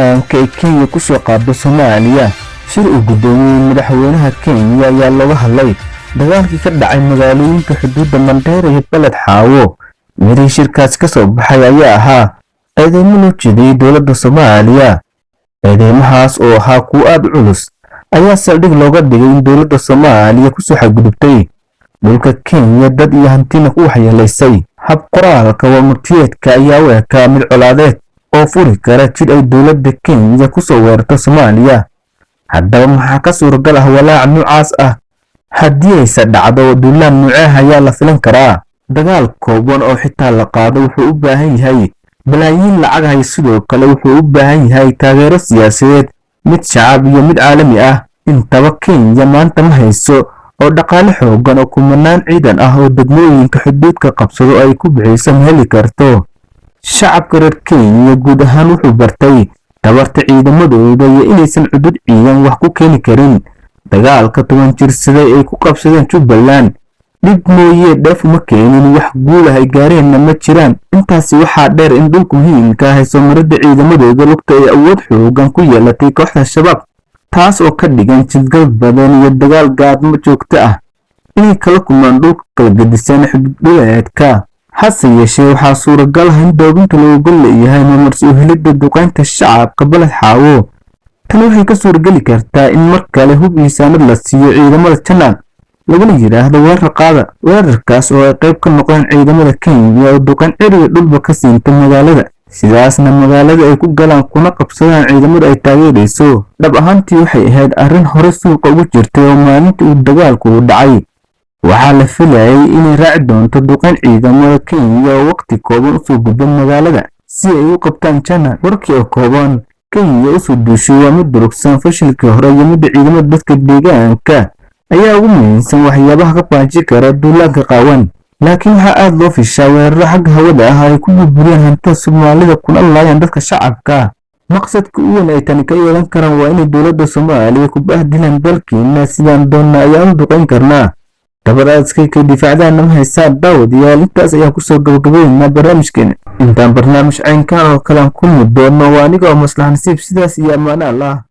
duulaanka Kenya ku soo qaado Soomaaliya. shir uu gudoomiyay madaxweynaha Kenya ayaa looga hadlay dagaalkii ka dhacay magaalooyinka xuduudda Mandera iyo Balad Xaawo. Miri shirkaas ka soo baxay ayaa ahaa eedeymo loo jeediyay dowladda Soomaaliya. eedeymahaas oo ahaa kuwo aad culus ayaa saldhig looga dhigay in dowladda Soomaaliya ku soo xadgudubtay dhulka Kenya dad iyo hantina ku waxyeelaysay. hab qoraalka warmurtiyeedka ayaa u ekaa mid colaadeed oo furi kara jid ay dowladda Kenya ku soo weerarto Soomaaliya. haddaba maxaa ka suuragal ah walaac noocaas ah? haddii ay dhacdo duulaan noocaah ayaa la filan karaa. dagaal kooban oo xitaa la qaado wuxuu u baahan yahay balaayiin lacag ah, sidoo kale wuxuu u baahan yahay taageero siyaasadeed, mid shacab iyo mid caalami ah. intaba Kenya maanta ma hayso oo dhaqaale xoogan oo kumanaan ciidan ah oo degmooyinka xuduudka qabsado ay ku bixiso ma heli karto. shacabka reer Kenya guud ahaan wuxuu bartay tabarta ciidamadooda iyo inaysan cudud ciidan wax ku keeni karin. dagaalka 10 jirsaday ay ku qabsadeen Jubbaland dhib mooyee dheef uma keenin, wax guul ah ay gaareenna ma jiraan. intaasi waxaa dheer in dhulka muhiimka ah soo marida ciidamadooda lugta ay awood xoogan ku yeelatay kooxda shabaab, taas oo ka dhigan jidgal badan iyo dagaal gaadmo joogto ah inay kala kulmaan dhulka kala gedisan xuduudeedka. hase yeeshee waxaa suuragal ah in doobinta looga gol leeyahay mamarso helidda duqeynta shacabka Balad Xaawo. tan waxay ka suurageli kartaa in mar kale hub iyo saanad la siiyo ciidamada Jannaan laguna yiraahdo weerar qaada. weerarkaas oo ay qayb ka noqdaan ciidamada Kenya oo duqeyn ciriga dhulba ka siinta magaalada, sidaasna magaalada ay ku galaan kuna qabsadaan ciidamada ay taageerayso. dhab ahaantii waxay ahayd arrin hore suuqa ugu jirtay oo maalintii uu dagaalku dhacay waxaa la filayay inay raaci doonto duqeyn ciidamada Kenya oo waqti kooban u soo gudba magaalada si ay u qabtaan Jannaan. warkii oo kooban Kenya u soo duushay waa mid durugsan. fashilkii hore iyo midda ciidamada dadka deegaanka ayaa ugu muhiimsan waxyaabaha ka baajin kara duulaanka qaawan. laakiin waxaa aad loo fishaa weeraro xagga hawada ah ay ku burburiyaan hantida Soomaalida kuna laayaan dadka shacabka. maqsadka ugu weyn ay tani ka yeelan karaan waa inay dowladda Soomaaliya ku bahdilaan dalkeena sidaan doonna ayaan u duqeyn karnaa. dabadaadskay ka difaacdaan nama haysaan daawadayaal. intaas ayaa ku soo gabagabeynaa barnaamijkeena. intaan barnaamij caynkaan oo kale aan ku mudoono waa aniga oo Maslax Nasiib, sidaas iyo ammaan Allah.